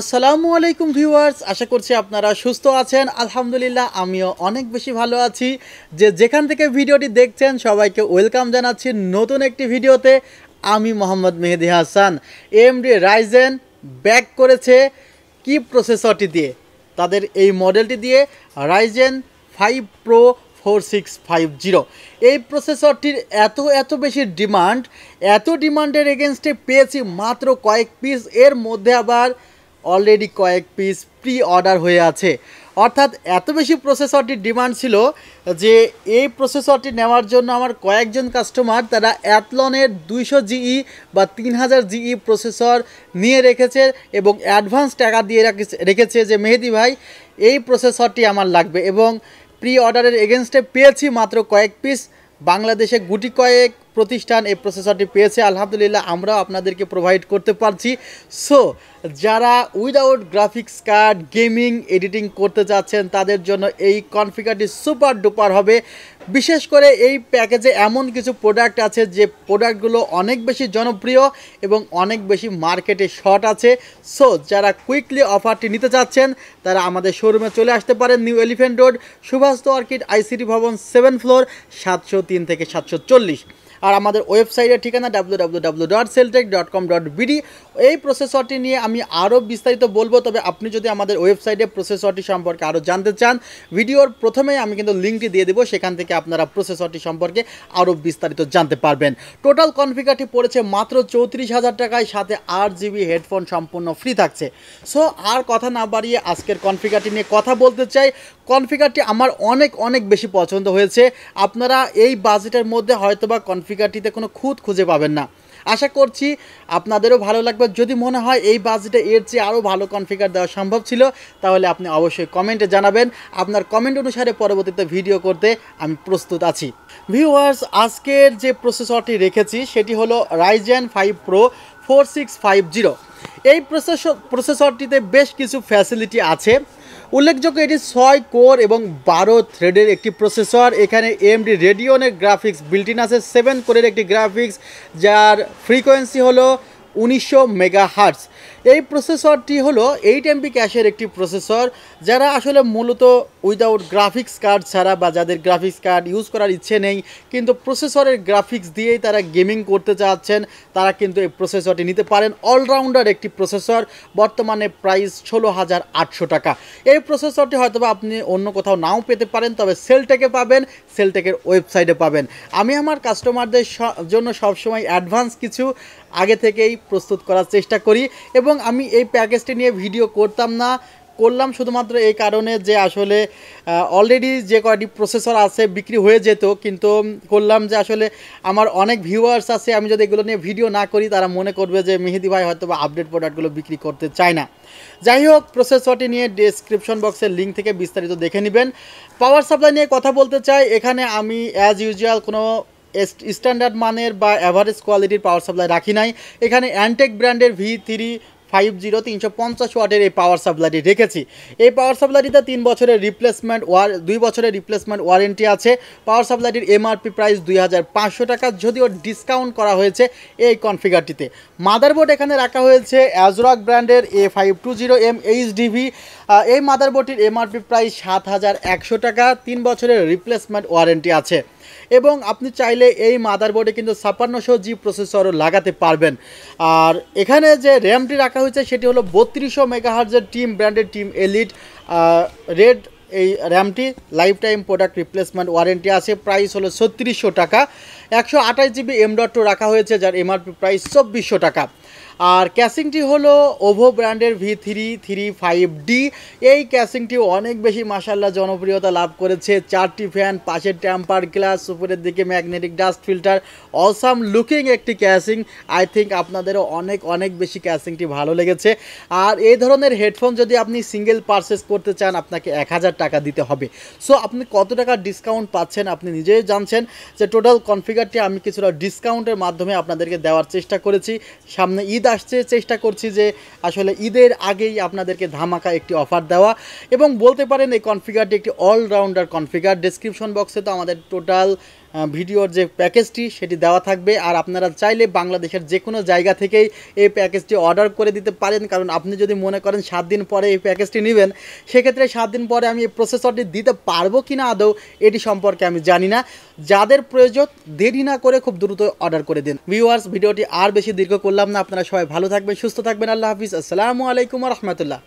আসসালামু আলাইকুম ভিউয়ার্স, আশা করছি আপনারা সুস্থ আছেন। আলহামদুলিল্লাহ আমিও অনেক বেশি ভালো আছি। যেখান থেকে ভিডিওটি দেখছেন সবাইকে ওয়েলকাম জানাচ্ছি নতুন একটি ভিডিওতে। আমি Mohammad Mehedi Hasan. AMD Ryzen back করেছে কি প্রসেসরটি দিয়ে, তাদের এই মডেলটি দিয়ে রাইজেন 5 প্রো 4650। এই প্রসেসরটির এত বেশি ডিমান্ড, এত ডিমান্ডের এগেনস্টে পেয়েছি মাত্র কয়েক পিস। এর মধ্যে আবার অলরেডি কয়েক পিস প্রি অর্ডার হয়ে আছে। অর্থাৎ এত বেশি প্রসেসরটির ডিমান্ড ছিল যে এই প্রসেসরটি নেওয়ার জন্য আমার কয়েকজন কাস্টমার তারা অ্যাথলনের 200 জিই বা 3000 জিই প্রসেসর নিয়ে রেখেছে এবং অ্যাডভান্স টাকা দিয়ে রেখেছে যে মেহেদি ভাই এই প্রসেসরটি আমার লাগবে, এবং প্রি অর্ডারের এগেনস্টে পেয়েছি মাত্র কয়েক পিস। বাংলাদেশে গুটি কয়েক প্রতিষ্ঠান এই প্রসেসরটি পেয়েছে, আলহামদুলিল্লাহ আমরাও আপনাদেরকে প্রোভাইড করতে পারছি। সো যারা without graphics card gaming editing করতে চাচ্ছেন তাদের জন্য এই কনফিগারটি সুপার ডুপার হবে। বিশেষ করে এই প্যাকেজে এমন কিছু প্রোডাক্ট আছে যে প্রোডাক্টগুলো অনেক বেশি জনপ্রিয় এবং অনেক বেশি মার্কেটে শর্ট আছে। সো যারা কুইকলি অফারটি নিতে চাচ্ছেন তারা আমাদের শোরুমে চলে আসতে পারেন, New Elephant Road, Subhash Orchid, ICT Bhaban, 7 floor, 703 থেকে 740। আর আমাদের ওয়েবসাইটের ঠিকানা www.celltech.com.bd। এই প্রসেসরটি নিয়ে আমি আরও বিস্তারিত বলবো, তবে আপনি যদি আমাদের ওয়েবসাইটে প্রসেসরটি সম্পর্কে আরও জানতে চান, ভিডিওর প্রথমেই আমি কিন্তু লিঙ্কটি দিয়ে দেবো, সেখান থেকে আপনারা প্রসেসরটি সম্পর্কে আরও বিস্তারিত জানতে পারবেন। টোটাল কনফিগারটি পড়েছে মাত্র 34,000 টাকায়, সাথে 8 জিবি হেডফোন সম্পূর্ণ ফ্রি থাকছে। সো আর কথা না বাড়িয়ে আজকের কনফিগারটি নিয়ে কথা বলতে চাই। কনফিগারটি আমার অনেক বেশি পছন্দ হয়েছে। আপনারা এই বাজেটের মধ্যে হয়তোবা কনফিগারটিতে কোনো খুঁত খুঁজে পাবেন না। আশা করছি আপনাদেরও ভালো লাগবে। যদি মনে হয় এই বাজেটে এর চেয়ে আরও ভালো কনফিগার দেওয়া সম্ভব ছিল, তাহলে আপনি অবশ্যই কমেন্টে জানাবেন। আপনার কমেন্ট অনুসারে পরবর্তীতে ভিডিও করতে আমি প্রস্তুত আছি। ভিউয়ার্স, আজকের যে প্রসেসরটি রেখেছি সেটি হলো রাইজেন 5 প্রো 4650। এই প্রসেসরটিতে বেশ কিছু ফ্যাসিলিটি আছে। উল্লেখযোগ্য এটি 6 কোর এবং 12 থ্রেডের একটি প্রসেসর। এখানে এএমডি রেডিয়নের গ্রাফিক্স বিল্ট ইন আছে, 7 কোরের একটি গ্রাফিক্স যার ফ্রিকোয়েন্সি হলো 1900 মেগাহার্টজ। এই প্রসেসরটি হলো 8 এমবি ক্যাশের একটি প্রসেসর। যারা আসলে মূলত উইদাউট গ্রাফিক্স কার্ড ছাড়া বা যাদের গ্রাফিক্স কার্ড ইউজ করার ইচ্ছে নেই কিন্তু প্রসেসরের গ্রাফিক্স দিয়েই তারা গেমিং করতে চাচ্ছেন, তারা কিন্তু এই প্রসেসরটি নিতে পারেন। অলরাউন্ডার একটি প্রসেসর, বর্তমানে প্রাইস 16,800 টাকা। এই প্রসেসরটি হয়তোবা আপনি অন্য কোথাও নাও পেতে পারেন, তবে সেলটেকে পাবেন, সেলটেকের ওয়েবসাইটে পাবেন। আমি আমার কাস্টমারদের জন্য সবসময় অ্যাডভান্স কিছু আগে থেকেই প্রস্তুত করার চেষ্টা করি, এবং আমি এই প্যাকেজটি নিয়ে ভিডিও করলাম শুধুমাত্র এই কারণে যে আসলে অলরেডি যে কয়টি প্রসেসর আছে বিক্রি হয়ে যেত, কিন্তু করলাম যে আসলে আমার অনেক ভিউয়ার্স আছে, আমি যদি এগুলো নিয়ে ভিডিও না করি তারা মনে করবে যে মেহেদি ভাই হয়তো বা আপডেট প্রোডাক্টগুলো বিক্রি করতে চায় না। যাই হোক, প্রসেসরটি নিয়ে ডেসক্রিপশন বক্সের লিঙ্ক থেকে বিস্তারিত দেখে নেবেন। পাওয়ার সাপ্লাই নিয়ে কথা বলতে চাই। এখানে আমি অ্যাজ ইউজুয়াল কোনো স্ট্যান্ডার্ড মানের বা অ্যাভারেজ কোয়ালিটির পাওয়ার সাপ্লাই রাখি নাই। এখানে অ্যান্টেক ব্র্যান্ডের V350 350 ওয়াটের এই পাওয়ার সাপ্লাইটি রেখেছি। এই পাওয়ার সাপ্লাইটিতে 2 বছরের রিপ্লেসমেন্ট ওয়ারেন্টি আছে। পাওয়ার সাপ্লাইটির এমআরপি প্রাইস 2,500 টাকা, যদিও ডিসকাউন্ট করা হয়েছে এই কনফিগারটিতে। মাদারবোর্ড এখানে রাখা হয়েছে অ্যাজরক ব্র্যান্ডের A520M HDV। এই মাদারবোর্ডটির এমআরপি প্রাইস 7,100 টাকা, 3 বছরের রিপ্লেসমেন্ট ওয়ারেন্টি আছে। এবং আপনি চাইলে এই মাদারবোর্ডে কিন্তু 5600G প্রসেসরও লাগাতে পারবেন। আর এখানে যে র্যামটি রাখা হয়েছে সেটি হলো 3200 মেগাহার্টজের টিম ব্র্যান্ডের টিম এলিট রেড। এই র্যামটি life time product replacement warranty আছে, প্রাইস হলো 3600 টাকা। 128 GB M.2 রাখা হয়েছে যার এমআরপি প্রাইস 2400 টাকা। আর ক্যাসিংটি হলো ওভো ব্র্যান্ডের V335D। এই ক্যাসিংটি অনেক বেশি মাশাআল্লাহ জনপ্রিয়তা লাভ করেছে। 4টি ফ্যান, পাশের টেম্পার গ্লাস, উপরের দিকে magnetic dust filter, awesome looking একটি ক্যাসিং। আই থিঙ্ক আপনাদেরও অনেক বেশি ক্যাসিংটি ভালো লেগেছে। আর এই ধরনের হেডফোন যদি আপনি সিঙ্গেল পারচেস করতে চান আপনাকে 1000 টাকা দিতে হবে। সো আপনি কত টাকা ডিসকাউন্ট পাচ্ছেন আপনি নিজেই জানছেন। যে টোটাল কনফিগারটি আমি কিছুটা ডিসকাউন্টের মাধ্যমে আপনাদেরকে দেওয়ার চেষ্টা করেছি। সামনে ঈদ আসছে, চেষ্টা করছি যে আসলে ঈদের আগেই আপনাদেরকে ধামাকা একটি অফার দেওয়া, এবং বলতে পারেন এই কনফিগারটি একটি অলরাউন্ডার কনফিগার। ডেসক্রিপশন বক্সে তো আমাদের টোটাল ভিডিওর যে প্যাকেজটি সেটি দেওয়া থাকবে। আর আপনারা চাইলে বাংলাদেশের যে কোনো জায়গা থেকেই এই প্যাকেজটি অর্ডার করে দিতে পারেন, কারণ আপনি যদি মনে করেন 7 দিন পরে এই প্যাকেজটি নেবেন, সেক্ষেত্রে 7 দিন পরে আমি এই প্রসেসরটি দিতে পারবো কি না আদৌ এটি সম্পর্কে আমি জানি না। যাদের প্রয়োজন দেরি না করে খুব দ্রুত অর্ডার করে দিন। ভিউয়ার্স, ভিডিওটি আর বেশি দীর্ঘ করলাম না, আপনারা সবাই ভালো থাকবেন, সুস্থ থাকবেন। আল্লাহ হাফিজ, আসসালামু আলাইকুম ওয়া রাহমাতুল্লাহ।